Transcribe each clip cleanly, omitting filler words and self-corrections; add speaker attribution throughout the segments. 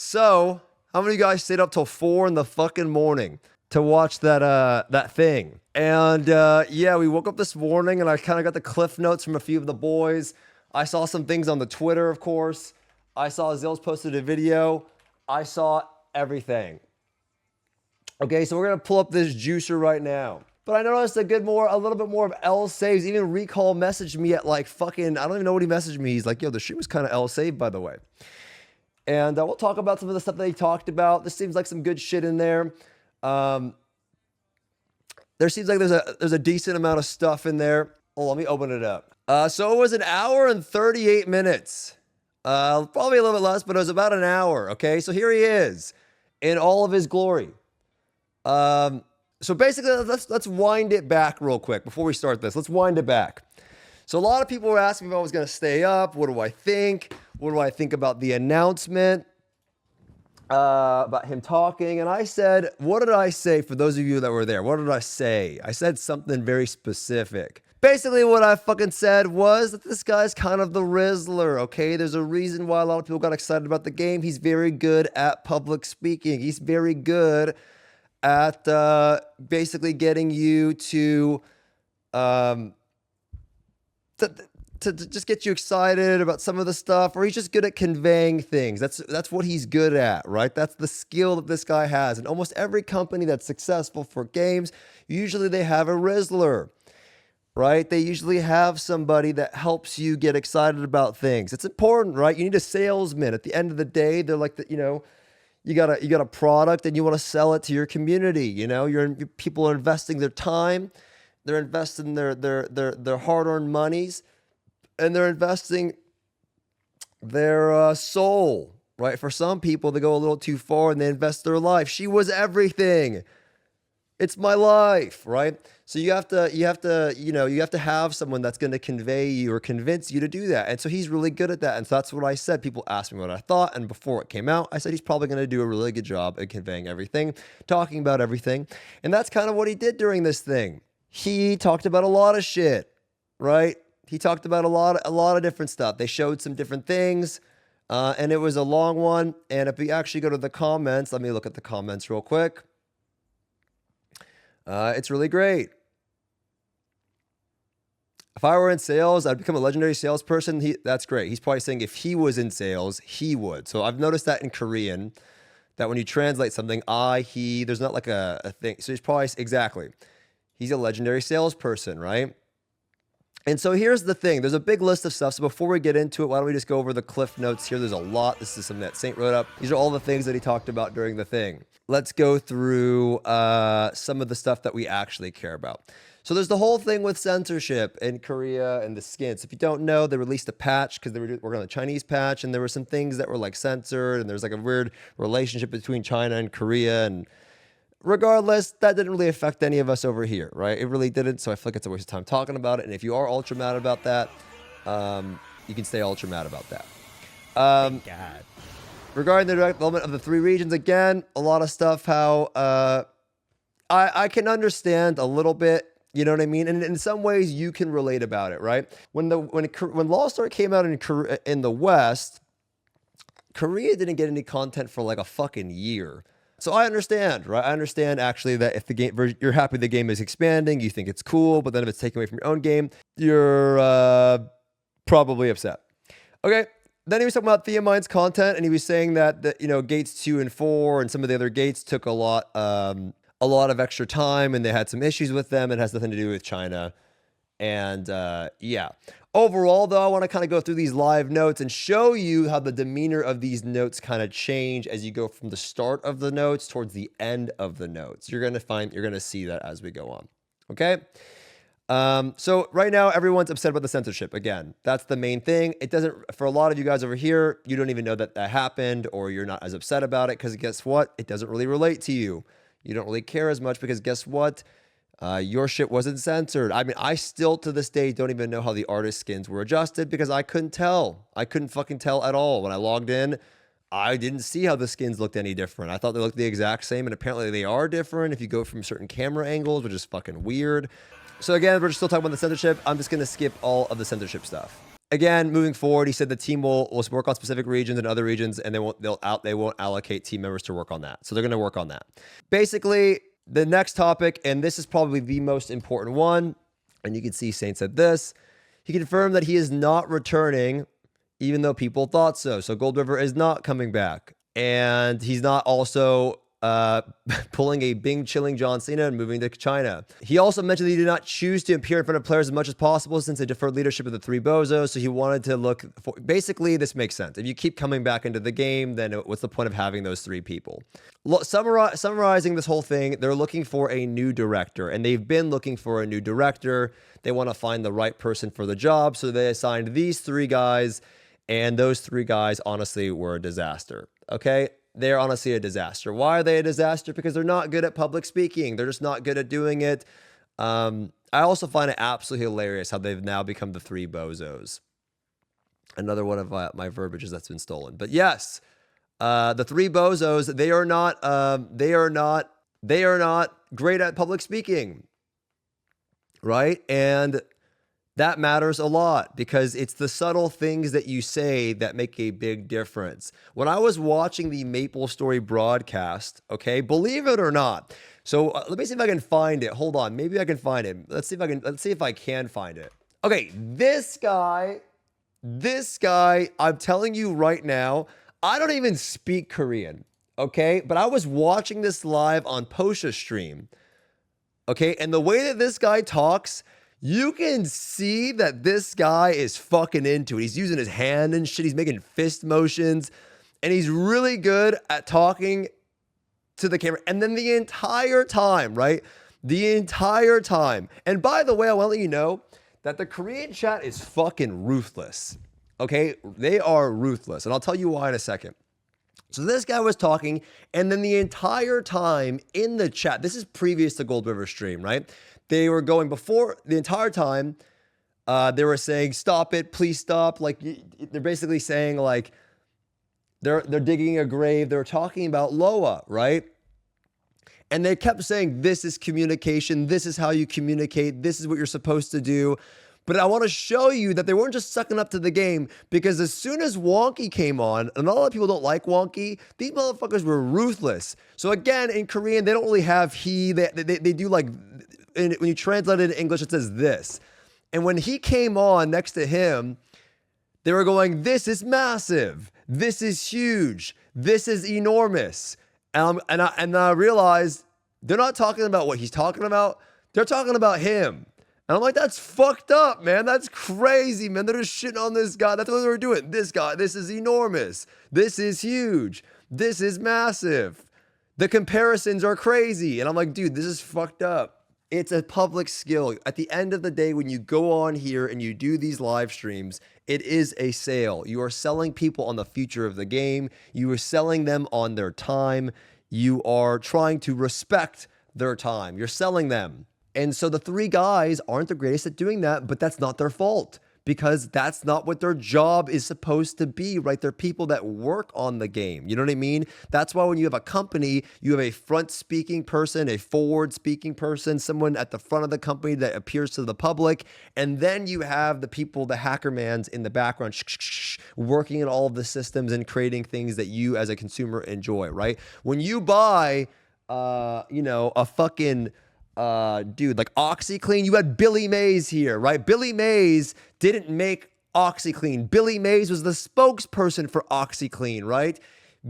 Speaker 1: So, how many of you guys stayed up till 4 in the fucking morning to watch that thing? And yeah, we woke up this morning and I kind of got the cliff notes from a few of the boys. I saw some things on the Twitter, of course. I saw Zills posted a video. I saw everything. Okay, so we're gonna pull up this juicer right now. But I noticed a little bit more of L saves. Even Recall messaged me at like fucking, I don't even know what he messaged me. He's like, yo, the stream was kind of L saved, by the way. And we'll talk about some of the stuff that he talked about. This seems like some good shit in there. There seems like there's a decent amount of stuff in there. Oh, let me open it up. So it was an hour and 38 minutes. Probably a little bit less, but it was about an hour. Okay, so here he is in all of his glory. So basically, let's wind it back real quick before we start this. Let's wind it back. So a lot of people were asking if I was going to stay up. What do I think? What do I think about the announcement? About him talking. And I said, what did I say for those of you that were there? What did I say? I said something very specific. Basically, what I fucking said was that this guy's kind of the Rizzler, okay? There's a reason why a lot of people got excited about the game. He's very good at public speaking. He's very good at basically getting you to just get you excited about some of the stuff, or he's just good at conveying things. That's what he's good at, right? That's the skill that this guy has. And almost every company that's successful for games, usually they have a Rizzler, right? They usually have somebody that helps you get excited about things. It's important, right? You need a salesman. At the end of the day, they're like you got a product and you want to sell it to your community. You know, people are investing their time, they're investing their hard-earned monies, and they're investing their soul, right? For some people, they go a little too far and they invest their life. She was everything. It's my life, right? So you have to have someone that's going to convey you or convince you to do that. And so he's really good at that. And so that's what I said. People asked me what I thought. And before it came out, I said he's probably going to do a really good job at conveying everything, talking about everything. And that's kind of what he did during this thing. He talked about a lot of shit, right? He talked about a lot of different stuff. They showed some different things. And it was a long one. And if we actually go to the comments, let me look at the comments real quick. It's really great. If I were in sales, I'd become a legendary salesperson. That's great. He's probably saying if he was in sales, he would. So I've noticed that in Korean, that when you translate something, I, he, there's not like a thing. So he's probably, exactly. He's a legendary salesperson, right? And so here's the thing. There's a big list of stuff. So before we get into it, why don't we just go over the cliff notes here? There's a lot. This is something that Saint wrote up. These are all the things that he talked about during the thing. Let's go through some of the stuff that we actually care about. So there's the whole thing with censorship in Korea and the skins. If you don't know, they released a patch because they were working on the Chinese patch, and there were some things that were like censored, and there's like a weird relationship between China and Korea. And regardless, that didn't really affect any of us over here, right? It really didn't. So I feel like it's a waste of time talking about it. And if you are ultra mad about that, you can stay ultra mad about that.
Speaker 2: Thank God.
Speaker 1: Regarding the direct development of the 3 regions, again, a lot of stuff how I can understand a little bit, you know what I mean? And in some ways, you can relate about it, right? When Lost Ark came out in the West, Korea didn't get any content for like a fucking year. So I understand, right? I understand actually that if the game, you're happy the game is expanding, you think it's cool, but then if it's taken away from your own game, you're probably upset. Okay. Then he was talking about Theomine's content, and he was saying that gates 2 and 4 and some of the other gates took a lot of extra time, and they had some issues with them. It has nothing to do with China. And yeah. Overall, though, I want to kind of go through these live notes and show you how the demeanor of these notes kind of change as you go from the start of the notes towards the end of the notes. You're going to see that as we go on. Okay. So right now, everyone's upset about the censorship. Again, that's the main thing. It doesn't, for a lot of you guys over here, you don't even know that happened, or you're not as upset about it because guess what? It doesn't really relate to you. You don't really care as much because guess what? Your shit wasn't censored. I mean, I still to this day don't even know how the artist skins were adjusted because I couldn't tell. I couldn't fucking tell at all. When I logged in, I didn't see how the skins looked any different. I thought they looked the exact same, and apparently they are different if you go from certain camera angles, which is fucking weird. So again, we're still talking about the censorship. I'm just going to skip all of the censorship stuff. Again, moving forward, he said the team will work on specific regions and other regions, and they won't allocate team members to work on that. So they're going to work on that. Basically, the next topic, and this is probably the most important one, and you can see Saint said this. He confirmed that he is not returning, even though people thought so. So Gold River is not coming back, and he's not also pulling a Bing chilling John Cena and moving to China. He also mentioned that he did not choose to appear in front of players as much as possible since they deferred leadership of the three bozos. So he wanted to look for, basically, this makes sense. If you keep coming back into the game, then what's the point of having those three people? Summarizing this whole thing, they're looking for a new director, and they've been looking for a new director. They want to find the right person for the job. So they assigned these three guys, and those three guys honestly were a disaster. Okay. They're honestly a disaster. Why are they a disaster? Because they're not good at public speaking. They're just not good at doing it. I also find it absolutely hilarious how they've now become the three bozos. Another one of my verbiages that's been stolen. But yes, the three bozos, they are not great at public speaking. Right? And that matters a lot because it's the subtle things that you say that make a big difference. When I was watching the Maple Story broadcast, okay, believe it or not. So let me see if I can find it. Hold on, maybe I can find it. Let's see if I can find it. Okay, this guy, I'm telling you right now, I don't even speak Korean, okay? But I was watching this live on Posha stream, okay? And the way that this guy talks, you can see that this guy is fucking into it. He's using his hand and shit. He's making fist motions. And he's really good at talking to the camera. And then the entire time, right? The entire time. And by the way, I want to let you know that the Korean chat is fucking ruthless. Okay? They are ruthless. And I'll tell you why in a second. So this guy was talking, and then the entire time in the chat, this is previous to Gold River stream, right? They were going before the entire time. They were saying, "Stop it, please stop." Like they're basically saying, like they're digging a grave. They're talking about Loa, right? And they kept saying, "This is communication. This is how you communicate. This is what you're supposed to do." But I want to show you that they weren't just sucking up to the game, because as soon as Wonky came on, and a lot of people don't like Wonky, these motherfuckers were ruthless. So again, in Korean, they don't really have he. They do like. And when you translate it in English, it says this. And when he came on next to him, they were going, "This is massive. This is huge. This is enormous." And I realized they're not talking about what he's talking about. They're talking about him. And I'm like, that's fucked up, man. That's crazy, man. They're just shitting on this guy. That's what they were doing. This guy, this is enormous. This is huge. This is massive. The comparisons are crazy. And I'm like, dude, this is fucked up. It's a public skill. At the end of the day, when you go on here and you do these live streams, it is a sale. You are selling people on the future of the game. You are selling them on their time. You are trying to respect their time. You're selling them. And so the three guys aren't the greatest at doing that, but that's not their fault, because that's not what their job is supposed to be, right? They're people that work on the game. You know what I mean? That's why when you have a company, you have a front speaking person, a forward speaking person, someone at the front of the company that appears to the public. And then you have the people, the hackermans in the background, working in all of the systems and creating things that you as a consumer enjoy, right? When you buy, a fucking... dude, like OxyClean, you had Billy Mays here, right? Billy Mays didn't make OxyClean. Billy Mays was the spokesperson for OxyClean, right?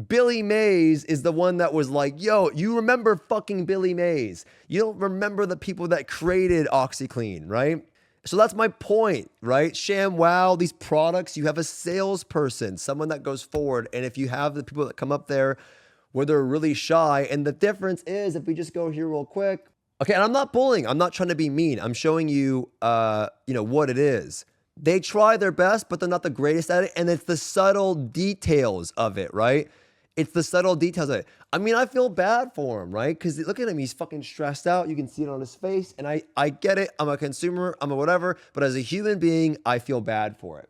Speaker 1: Billy Mays is the one that was like, yo, you remember fucking Billy Mays. You don't remember the people that created OxyClean, right? So that's my point, right? ShamWow, these products, you have a salesperson, someone that goes forward. And if you have the people that come up there where they're really shy, and the difference is, if we just go here real quick, okay, and I'm not bullying. I'm not trying to be mean. I'm showing you, what it is. They try their best, but they're not the greatest at it. And it's the subtle details of it, right? It's the subtle details of it. I mean, I feel bad for him, right? Because look at him. He's fucking stressed out. You can see it on his face. And I get it. I'm a consumer. I'm a whatever. But as a human being, I feel bad for it,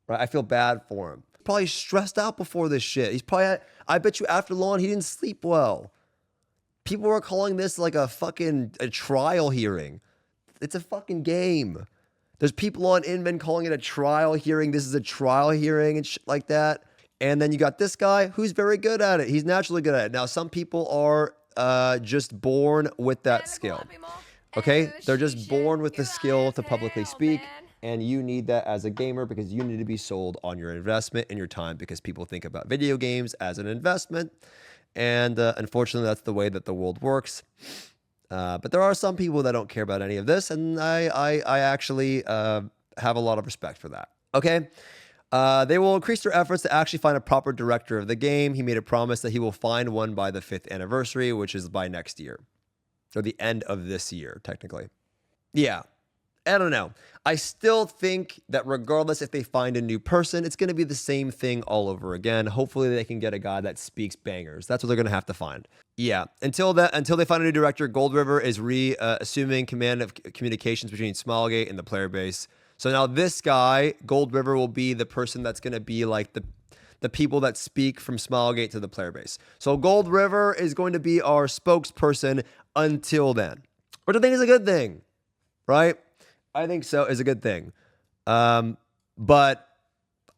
Speaker 1: right? I feel bad for him. Probably stressed out before this shit. He's probably, I bet you after long, he didn't sleep well. People were calling this like a trial hearing. It's a fucking game. There's people on Inven calling it a trial hearing. This is a trial hearing and shit like that. And then you got this guy who's very good at it. He's naturally good at it. Now, some people are just born with that skill. Okay? They're just born with the skill to publicly speak. And you need that as a gamer because you need to be sold on your investment and your time because people think about video games as an investment. And unfortunately, that's the way that the world works. But there are some people that don't care about any of this. And I actually have a lot of respect for that. Okay? They will increase their efforts to actually find a proper director of the game. He made a promise that he will find one by the 5th anniversary, which is by next year. Or the end of this year, technically. Yeah. I don't know. I still think that regardless if they find a new person, it's going to be the same thing all over again. Hopefully they can get a guy that speaks bangers. That's what they're going to have to find. Yeah. Until they find a new director, Gold River is assuming command of communications between Smilegate and the player base. So now this guy, Gold River, will be the person that's going to be like the people that speak from Smilegate to the player base. So Gold River is going to be our spokesperson until then, which I think is a good thing, right? I think so, is a good thing. But,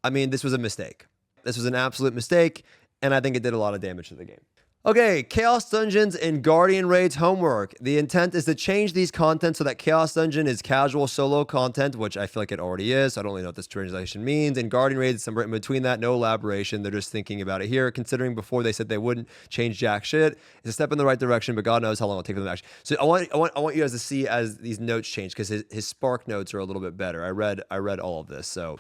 Speaker 1: I mean, this was a mistake. This was an absolute mistake, and I think it did a lot of damage to the game. Okay, Chaos Dungeons and Guardian Raids homework. The intent is to change these content so that Chaos Dungeon is casual solo content, which I feel like it already is. I don't really know what this translation means. And Guardian Raids is somewhere in between that, no elaboration. They're just thinking about it here, considering before they said they wouldn't change jack shit. It's a step in the right direction, but God knows how long it'll take for them to action. So I want you guys to see as these notes change, because his Spark notes are a little bit better. I read all of this, so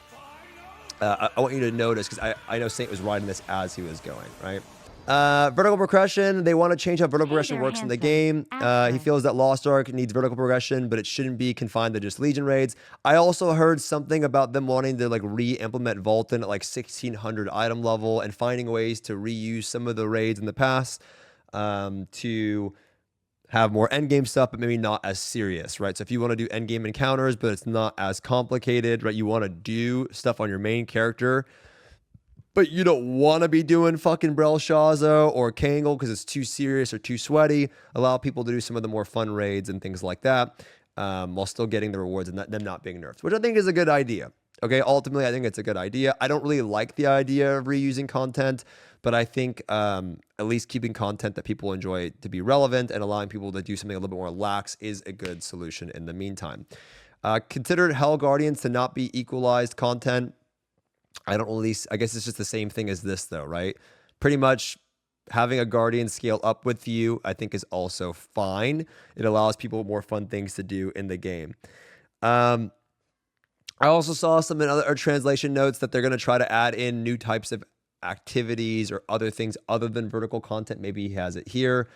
Speaker 1: I want you to notice, because I know Saint was writing this as he was going, right? Vertical progression. They want to change how vertical progression works in the game. He feels that Lost Ark needs vertical progression, but it shouldn't be confined to just Legion raids. I also heard something about them wanting to like re-implement Vulcan at like 1600 item level and finding ways to reuse some of the raids in the past to have more endgame stuff, but maybe not as serious, right? So if you want to do endgame encounters, but it's not as complicated, right? You want to do stuff on your main character, but you don't want to be doing fucking Brelshaza or Kangol because it's too serious or too sweaty. Allow people to do some of the more fun raids and things like that while still getting the rewards and them not being nerfed, which I think is a good idea. Okay, ultimately, I think it's a good idea. I don't really like the idea of reusing content, but I think at least keeping content that people enjoy to be relevant and allowing people to do something a little bit more lax is a good solution in the meantime. Consider Hell Guardians to not be equalized content. I guess it's just the same thing as this though, right? Pretty much having a Guardian scale up with you, I think is also fine. It allows people more fun things to do in the game. I also saw some in other translation notes that they're going to try to add in new types of activities or other things other than vertical content. Maybe he has it here.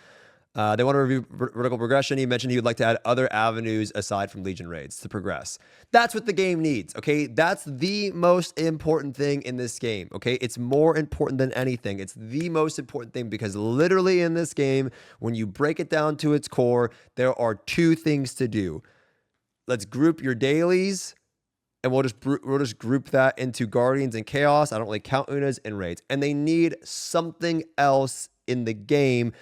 Speaker 1: They want to review vertical progression. He mentioned he would like to add other avenues aside from Legion raids to progress. That's what the game needs, okay? That's the most important thing in this game, okay? It's more important than anything. It's the most important thing because literally in this game, when you break it down to its core, there are two things to do. Let's group your dailies, and we'll just group that into Guardians and Chaos. I don't really count Unas and raids. And they need something else in the game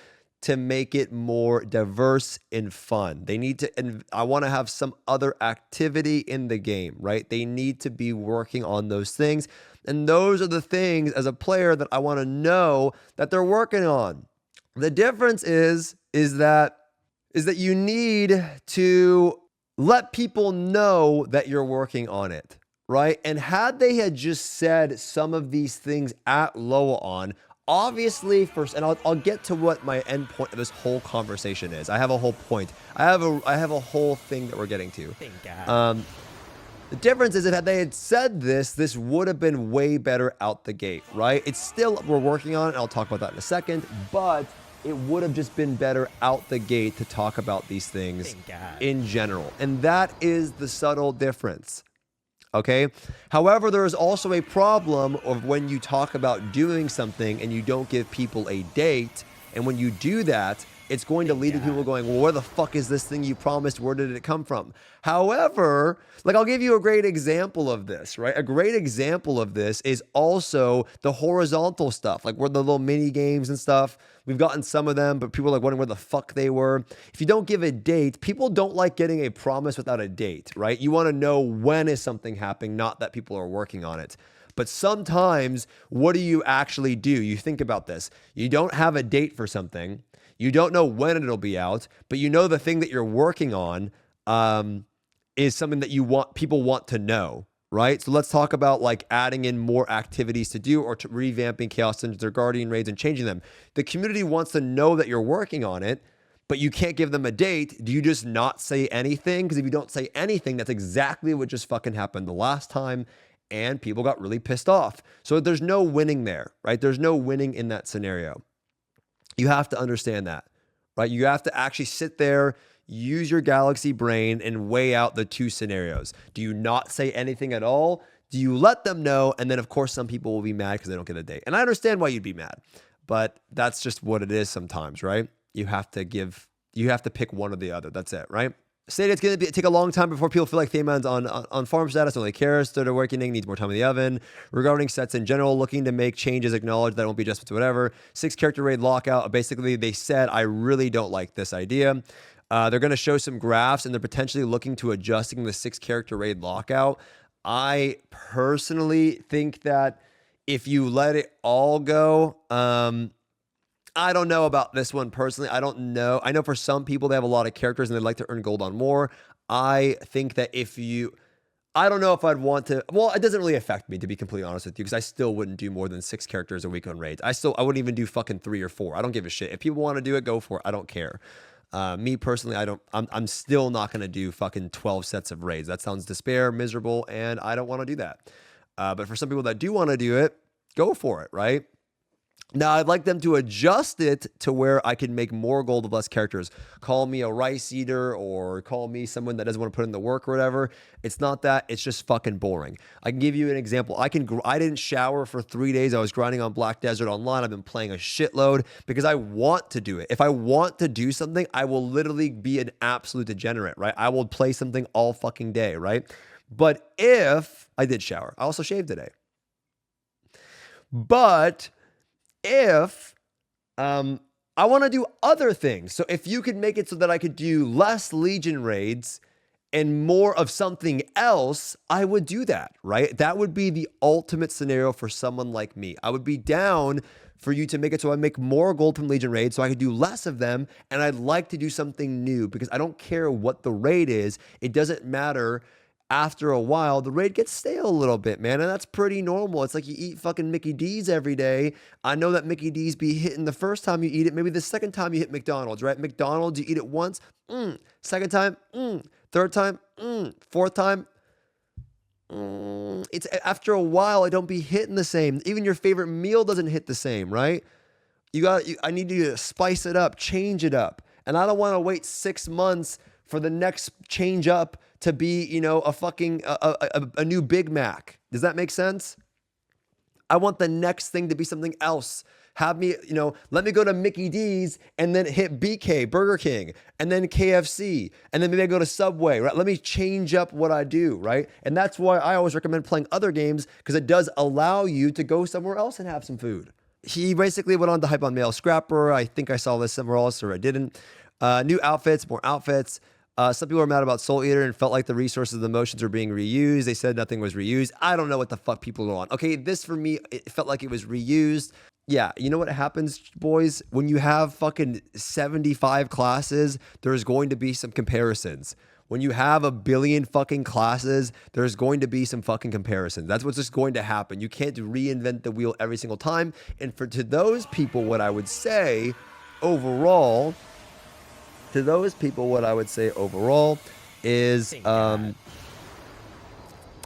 Speaker 1: to make it more diverse and fun. They need to, I want to have some other activity in the game, right? They need to be working on those things. And those are the things as a player that I want to know that they're working on. The difference is that you need to let people know that you're working on it, right? And had they had just said some of these things at Loa-On, obviously first, and I'll get to what my end point of this whole conversation is. I have a whole point. I have a whole thing that we're getting to.
Speaker 2: Thank God.
Speaker 1: The difference is that had they had said this would have been way better out the gate, right? It's still, we're working on it, and I'll talk about that in a second, but it would have just been better out the gate to talk about these things in general. And that is the subtle difference. Okay. However, there is also a problem of when you talk about doing something and you don't give people a date. And when you do that, it's going to lead to people going, well, where the fuck is this thing you promised? Where did it come from? However, like, I'll give you a great example of this, right? A great example of this is also the horizontal stuff, like where the little mini games and stuff. We've gotten some of them, but people are like wondering where the fuck they were. If you don't give a date, people don't like getting a promise without a date, right? You want to know when is something happening, not that people are working on it. But sometimes, what do you actually do? You think about this. You don't have a date for something. You don't know when it'll be out, but you know the thing that you're working on is something that people want to know, right? So let's talk about like adding in more activities to do, or to revamping Chaos Dungeons or Guardian raids and changing them. The community wants to know that you're working on it, but you can't give them a date. Do you just not say anything? Because if you don't say anything, that's exactly what just fucking happened the last time, and people got really pissed off. So there's no winning there, right? There's no winning in that scenario. You have to understand that, right? You have to actually sit there, use your galaxy brain, and weigh out the two scenarios. Do you not say anything at all? Do you let them know? And then, of course, some people will be mad because they don't get a date. And I understand why you'd be mad, but that's just what it is sometimes, right? You have to pick one or the other. That's it, right? Stated it's going to take a long time before people feel like Thayman's on farm status, only cares, started awakening, needs more time in the oven. Regarding sets in general, looking to make changes, acknowledge that won't be adjustments, whatever. 6 character raid lockout. Basically, they said, I really don't like this idea. They're going to show some graphs, and they're potentially looking to adjusting the 6 character raid lockout. I personally think that if you let it all go, I don't know about this one personally. I don't know. I know for some people, they have a lot of characters and they'd like to earn gold on more. I think that I don't know if I'd want to, well, it doesn't really affect me, to be completely honest with you, because I still wouldn't do more than 6 characters a week on raids. I wouldn't even do fucking 3 or 4. I don't give a shit. If people want to do it, go for it. I don't care. Me personally, I'm still not going to do fucking 12 sets of raids. That sounds despair, miserable, and I don't want to do that. But for some people that do want to do it, go for it, right? Now, I'd like them to adjust it to where I can make more gold with less characters. Call me a rice eater, or call me someone that doesn't want to put in the work or whatever. It's not that. It's just fucking boring. I can give you an example. I didn't shower for 3 days. I was grinding on Black Desert Online. I've been playing a shitload because I want to do it. If I want to do something, I will literally be an absolute degenerate, right? I will play something all fucking day, right? But if I did shower, I also shaved today. But if I want to do other things, so if you could make it so that I could do less Legion raids and more of something else, I would do that, right? That would be the ultimate scenario for someone like me. I would be down for you to make it so I make more gold from Legion raids so I could do less of them, and I'd like to do something new because I don't care what the raid is. It doesn't matter. After a while, the raid gets stale a little bit, man, and that's pretty normal. It's like you eat fucking Mickey D's every day. I know that Mickey D's be hitting the first time you eat it, maybe the second time you hit McDonald's, right? McDonald's, you eat it once, second time, third time, fourth time. It's after a while, it don't be hitting the same. Even your favorite meal doesn't hit the same, right? I need you to spice it up, change it up, and I don't want to wait 6 months for the next change up to be, a new Big Mac. Does that make sense? I want the next thing to be something else. Have me, let me go to Mickey D's and then hit BK, Burger King, and then KFC, and then maybe I go to Subway, right? Let me change up what I do, right? And that's why I always recommend playing other games, because it does allow you to go somewhere else and have some food. He basically went on to hype on Male Scrapper. I think I saw this somewhere else, or I didn't. New outfits, more outfits. Some people are mad about Soul Eater and felt like the resources of the motions were being reused. They said nothing was reused. I don't know what the fuck people are on. Okay, this for me, it felt like it was reused. Yeah, you know what happens, boys? When you have fucking 75 classes, there's going to be some comparisons. When you have a billion fucking classes, there's going to be some fucking comparisons. That's what's just going to happen. You can't reinvent the wheel every single time. And to those people, what I would say overall... is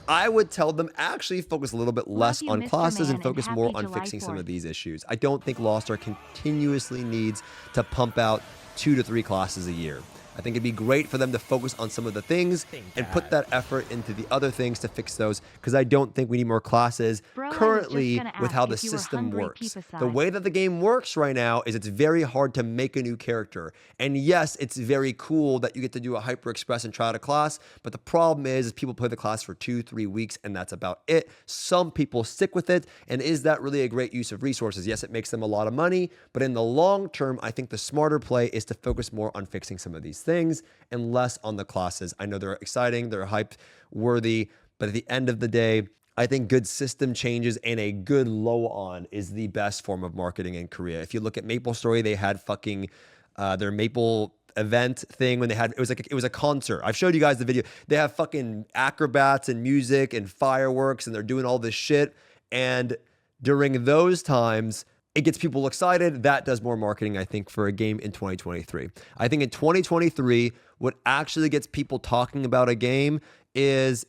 Speaker 1: I would tell them actually focus a little bit less on classes and focus more on fixing some of these issues. I don't think Lost Ark continuously needs to pump out 2 to 3 classes a year. I think it'd be great for them to focus on some of the things and put that effort into the other things to fix those, because I don't think we need more classes currently with how the system works. The way that the game works right now is it's very hard to make a new character. And yes, it's very cool that you get to do a Hyper Express and try out a class, but the problem is people play the class for 2-3 weeks and that's about it. Some people stick with it, and is that really a great use of resources? Yes, it makes them a lot of money, but in the long term, I think the smarter play is to focus more on fixing some of these things and less on the classes. I know they're exciting, they're hype worthy, but at the end of the day, I think good system changes and a good low on is the best form of marketing in Korea. If you look at MapleStory, they had fucking their Maple event thing when they had, it was a concert. I've showed you guys the video. They have fucking acrobats and music and fireworks and they're doing all this shit. And during those times, it gets people excited. That does more marketing, I think, for a game in 2023. I think in 2023, what actually gets people talking about a game is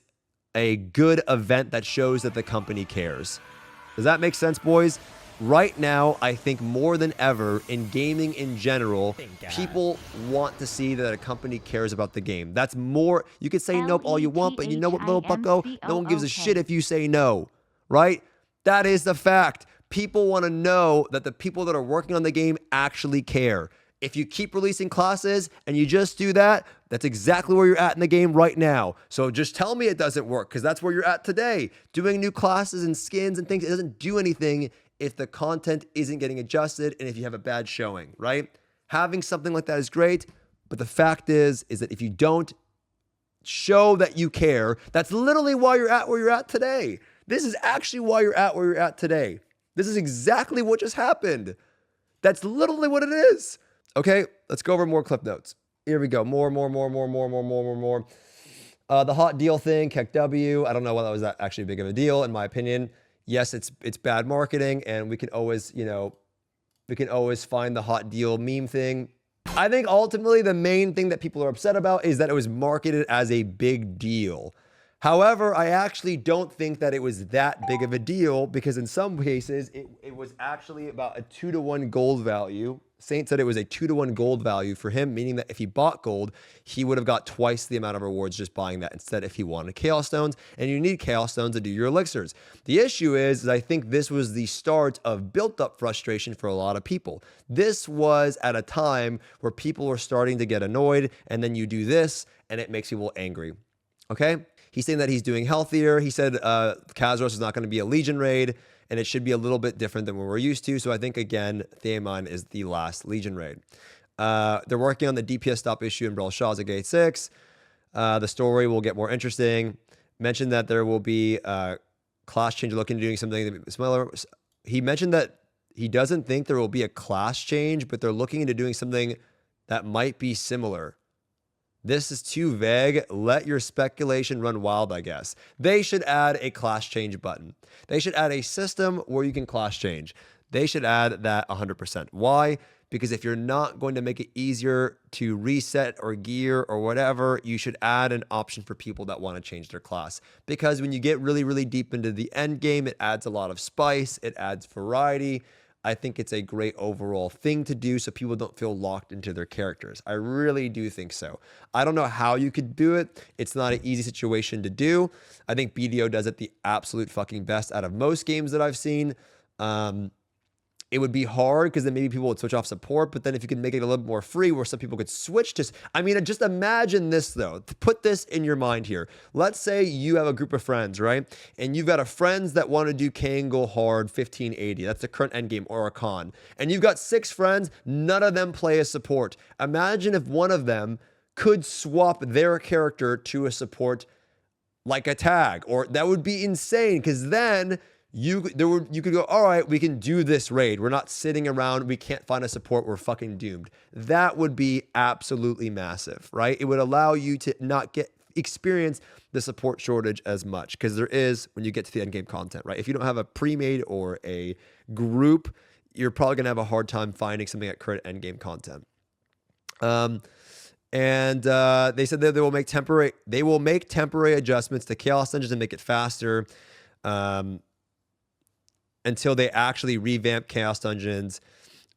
Speaker 1: a good event that shows that the company cares. Does that make sense, boys? Right now, I think more than ever in gaming in general, people want to see that a company cares about the game. That's more, you could say nope all you want, but you know what, little bucko? No one gives a shit if you say no, right? That is the fact. People want to know that the people that are working on the game actually care. If you keep releasing classes and you just do that, that's exactly where you're at in the game right now. So just tell me it doesn't work, because that's where you're at today. Doing new classes and skins and things, it doesn't do anything if the content isn't getting adjusted and if you have a bad showing, right? Having something like that is great, but the fact is that if you don't show that you care, that's literally why you're at where you're at today. This is actually why you're at where you're at today. This is exactly what just happened. That's literally what it is. Okay, let's go over more clip notes. Here we go. More. The hot deal thing, Keck W. I don't know why that was that actually big of a deal, in my opinion. Yes, it's bad marketing, and we can always, find the hot deal meme thing. I think ultimately the main thing that people are upset about is that it was marketed as a big deal. However, I actually don't think that it was that big of a deal, because in some cases, it was actually about a 2-to-1 gold value. Saint said it was a 2-to-1 gold value for him, meaning that if he bought gold, he would have got twice the amount of rewards just buying that instead if he wanted Chaos Stones, and you need Chaos Stones to do your elixirs. The issue is I think this was the start of built-up frustration for a lot of people. This was at a time where people were starting to get annoyed, and then you do this, and it makes people angry. Okay? He's saying that he's doing healthier. He said Kazros is not going to be a Legion raid, and it should be a little bit different than what we're used to. So I think, again, Theamine is the last Legion raid. They're working on the DPS stop issue in Brawl Shaw's at Gate 6. The story will get more interesting. Mentioned that there will be class change looking to doing something similar. He mentioned that he doesn't think there will be a class change, but they're looking into doing something that might be similar. This is too vague. Let your speculation run wild, I guess. They should add a class change button. They should add a system where you can class change. They should add that 100%. Why? Because if you're not going to make it easier to reset or gear or whatever, you should add an option for people that want to change their class. Because when you get really, really deep into the end game, it adds a lot of spice. It adds variety. I think it's a great overall thing to do so people don't feel locked into their characters. I really do think so. I don't know how you could do it. It's not an easy situation to do. I think BDO does it the absolute fucking best out of most games that I've seen. It would be hard because then maybe people would switch off support, but then if you could make it a little more free where some people could switch to, I mean, just imagine this though, put this in your mind here. Let's say you have a group of friends, right? And you've got a friends that want to do Kangol hard 1580. That's the current endgame, or a con. And you've got 6 friends, none of them play a support. Imagine if one of them could swap their character to a support like a tag, or that would be insane because then you could go, all right, we can do this raid. We're not sitting around. We can't find a support. We're fucking doomed. That would be absolutely massive, right? It would allow you to not experience the support shortage as much because there is when you get to the end game content, right? If you don't have a pre-made or a group, you're probably going to have a hard time finding something at current end game content. They said that they will make temporary adjustments to Chaos Dungeons and make it faster. Until they actually revamp Chaos Dungeons,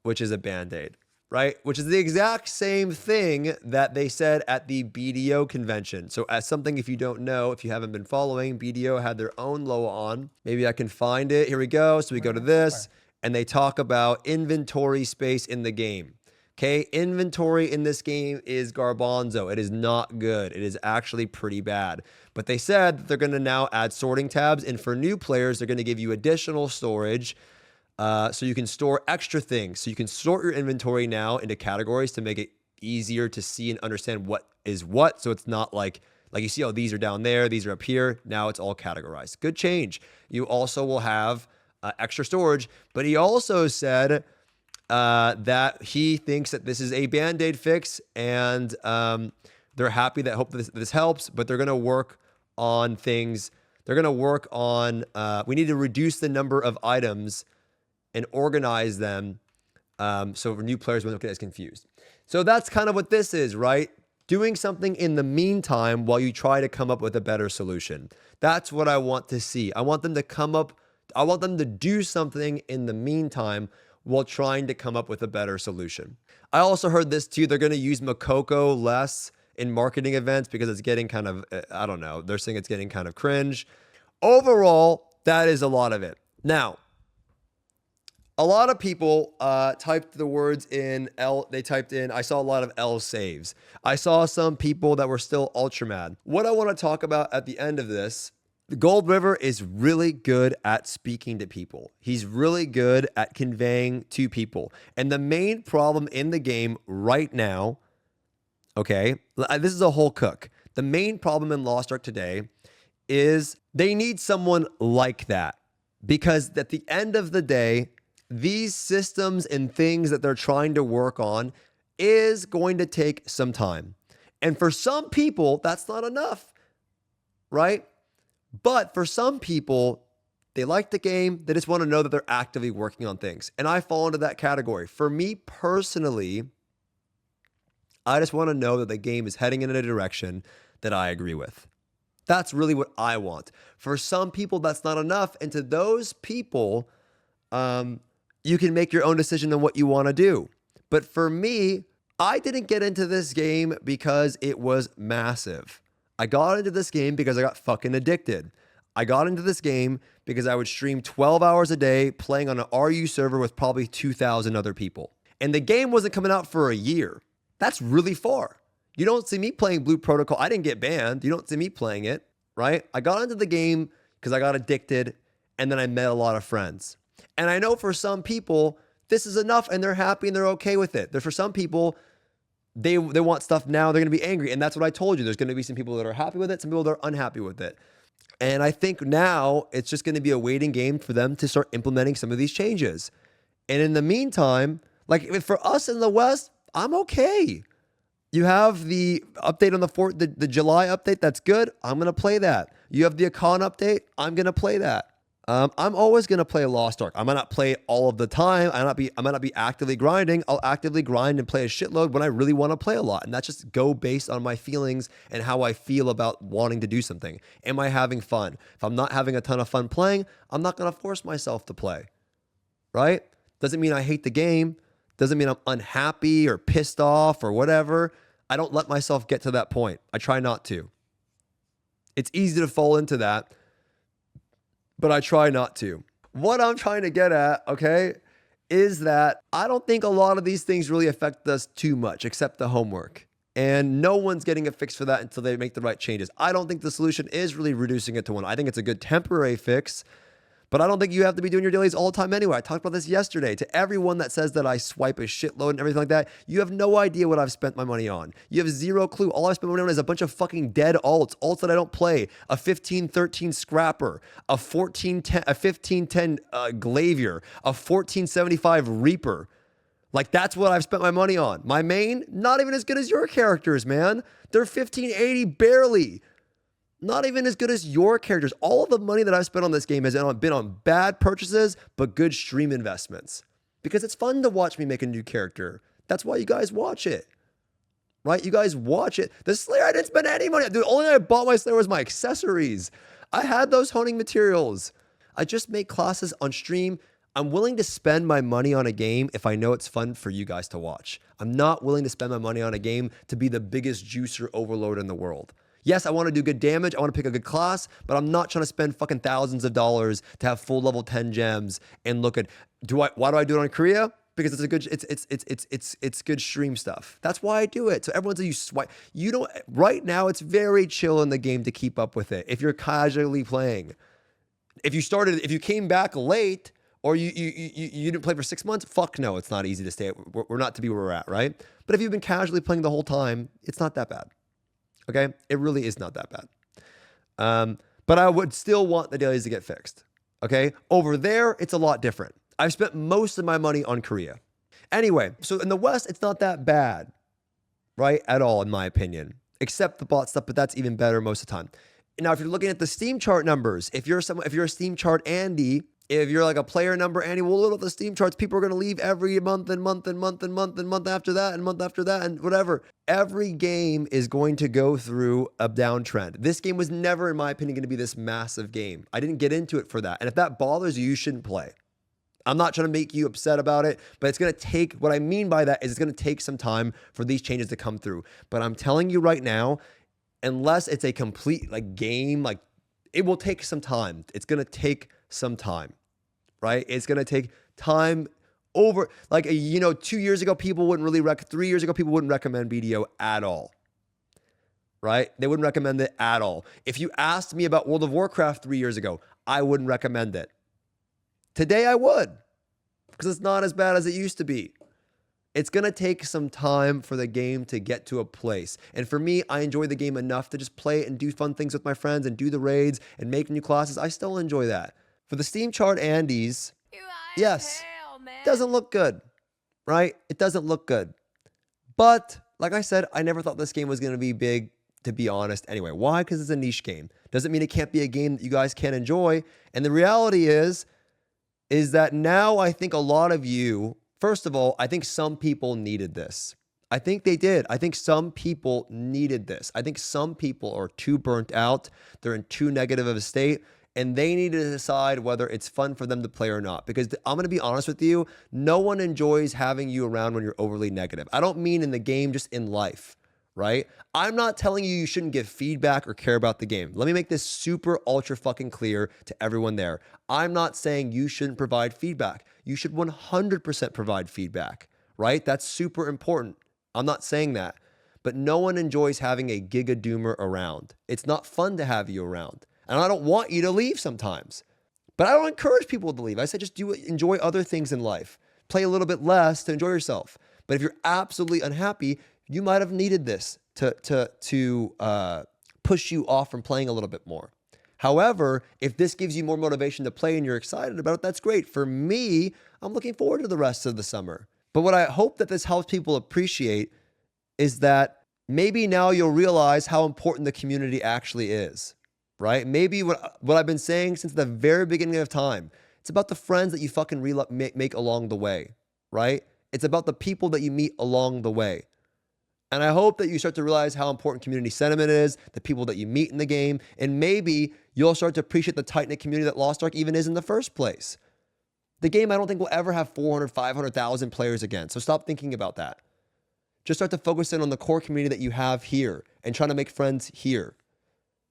Speaker 1: which is a band-aid. right? Which is the exact same thing that they said at the BDO convention. So as something, if you don't know, if you haven't been following, BDO had their own Loa on. Maybe I can find it. Here we go. So we go to this and they talk about inventory space in the game. Okay, inventory in this game is garbanzo. It is not good. It is actually pretty bad. But they said that they're going to now add sorting tabs. And for new players, they're going to give you additional storage so you can store extra things. So you can sort your inventory now into categories to make it easier to see and understand what is what. So it's not like you see, oh, these are down there, these are up here. Now it's all categorized. Good change. You also will have extra storage. But he also said that he thinks that this is a Band-Aid fix and they're happy that hope this helps, but they're going to work on things. They're going to work on, we need to reduce the number of items and organize them so new players won't get as confused. So that's kind of what this is, right? Doing something in the meantime while you try to come up with a better solution. That's what I want to see. I want them to do something in the meantime while trying to come up with a better solution. I also heard this too. They're going to use Makoko less in marketing events because it's getting kind of, I don't know, they're saying it's getting kind of cringe. Overall, that is a lot of it. Now, a lot of people typed the words in L. They typed in, I saw a lot of L saves. I saw some people that were still ultra mad. What I want to talk about at the end of this, Gold River is really good at speaking to people. He's really good at conveying to people. And the main problem in the game right now, okay, this is a whole cook. The main problem in Lost Ark today is they need someone like that. Because at the end of the day, these systems and things that they're trying to work on is going to take some time. And for some people, that's not enough, right? But for some people, they like the game. They just want to know that they're actively working on things. And I fall into that category. For me personally, I just want to know that the game is heading in a direction that I agree with. That's really what I want. For some people, that's not enough. And to those people, you can make your own decision on what you want to do. But for me, I didn't get into this game because it was massive. I got into this game because I got fucking addicted. I got into this game because I would stream 12 hours a day playing on an RU server with probably 2,000 other people. And the game wasn't coming out for a year. That's really far. You don't see me playing Blue Protocol. I didn't get banned. You don't see me playing it, right? I got into the game because I got addicted and then I met a lot of friends. And I know for some people, this is enough and they're happy and they're okay with it. For some people, they want stuff now. They're going to be angry. And that's what I told you. There's going to be some people that are happy with it, some people that are unhappy with it. And I think now it's just going to be a waiting game for them to start implementing some of these changes. And in the meantime, like for us in the West, I'm okay. You have the update on the July update. That's good. I'm going to play that. You have the Akon update. I'm going to play that. I'm always going to play Lost Ark. I might not play all of the time. I might not be actively grinding. I'll actively grind and play a shitload when I really want to play a lot. And that's just go based on my feelings and how I feel about wanting to do something. Am I having fun? If I'm not having a ton of fun playing, I'm not going to force myself to play. Right? Doesn't mean I hate the game. Doesn't mean I'm unhappy or pissed off or whatever. I don't let myself get to that point. I try not to. It's easy to fall into that, but I try not to. What I'm trying to get at, okay, is that I don't think a lot of these things really affect us too much, except the homework. And no one's getting a fix for that until they make the right changes. I don't think the solution is really reducing it to one. I think it's a good temporary fix, but I don't think you have to be doing your dailies all the time anyway. I talked about this yesterday. To everyone that says that I swipe a shitload and everything like that, you have no idea what I've spent my money on. You have zero clue. All I've spent my money on is a bunch of fucking dead alts that I don't play. A 1513 Scrapper, a 1510 Glavier, a 1475 Reaper. Like that's what I've spent my money on. My main, not even as good as your characters, man. They're 1580 barely. Not even as good as your characters. All of the money that I've spent on this game has been on bad purchases, but good stream investments. Because it's fun to watch me make a new character. That's why you guys watch it. Right? You guys watch it. The Slayer, I didn't spend any money. The only thing I bought my Slayer was my accessories. I had those honing materials. I just make classes on stream. I'm willing to spend my money on a game if I know it's fun for you guys to watch. I'm not willing to spend my money on a game to be the biggest juicer overload in the world. Yes, I want to do good damage. I want to pick a good class, but I'm not trying to spend fucking thousands of dollars to have full level 10 gems and look at, why do I do it on Korea? Because it's a good, it's good stream stuff. That's why I do it. So everyone's you swipe. You don't, right now it's very chill in the game to keep up with it. If you're casually playing, if you came back late, or you didn't play for 6 months, fuck no, it's not easy to stay. We're not to be where we're at, right? But if you've been casually playing the whole time, it's not that bad. Okay? It really is not that bad. But I would still want the dailies to get fixed. Okay? Over there, it's a lot different. I've spent most of my money on Korea. Anyway, so in the West, it's not that bad, right? At all, in my opinion. Except the bot stuff, but that's even better most of the time. Now, if you're looking at the Steam chart numbers, if you're a Steam chart Andy, if you're like a player number Andy, we'll look at the Steam charts. People are going to leave every month and month and month and month and month after that and month after that and whatever. Every game is going to go through a downtrend. This game was never, in my opinion, going to be this massive game. I didn't get into it for that. And if that bothers you, you shouldn't play. I'm not trying to make you upset about it, but it's going to take, what I mean by that is it's going to take some time for these changes to come through. But I'm telling you right now, unless it's a complete game, it will take some time. It's going to take some time. Right? It's going to take time over, 2 years ago, people wouldn't really 3 years ago, people wouldn't recommend BDO at all. Right? They wouldn't recommend it at all. If you asked me about World of Warcraft 3 years ago, I wouldn't recommend it. Today I would, because it's not as bad as it used to be. It's going to take some time for the game to get to a place. And for me, I enjoy the game enough to just play it and do fun things with my friends and do the raids and make new classes. I still enjoy that. For the Steam chart Andes, yes, doesn't look good, right? It doesn't look good. But like I said, I never thought this game was going to be big, to be honest. Anyway, why? Because it's a niche game. Doesn't mean it can't be a game that you guys can enjoy. And the reality is that now I think a lot of you, first of all, I think some people needed this. I think they did. I think some people needed this. I think some people are too burnt out. They're in too negative of a state. And they need to decide whether it's fun for them to play or not. Because I'm going to be honest with you, no one enjoys having you around when you're overly negative. I don't mean in the game, just in life, right? I'm not telling you shouldn't give feedback or care about the game. Let me make this super ultra fucking clear to everyone there. I'm not saying you shouldn't provide feedback. You should 100% provide feedback, right? That's super important. I'm not saying that. But no one enjoys having a Giga Doomer around. It's not fun to have you around. And I don't want you to leave sometimes. But I don't encourage people to leave. I say just enjoy other things in life. Play a little bit less to enjoy yourself. But if you're absolutely unhappy, you might have needed this to push you off from playing a little bit more. However, if this gives you more motivation to play and you're excited about it, that's great. For me, I'm looking forward to the rest of the summer. But what I hope that this helps people appreciate is that maybe now you'll realize how important the community actually is. Right? Maybe what I've been saying since the very beginning of time, it's about the friends that you fucking make along the way, right? It's about the people that you meet along the way. And I hope that you start to realize how important community sentiment is, the people that you meet in the game, and maybe you'll start to appreciate the tight-knit community that Lost Ark even is in the first place. The game I don't think will ever have 400, 500,000 players again, so stop thinking about that. Just start to focus in on the core community that you have here and trying to make friends here.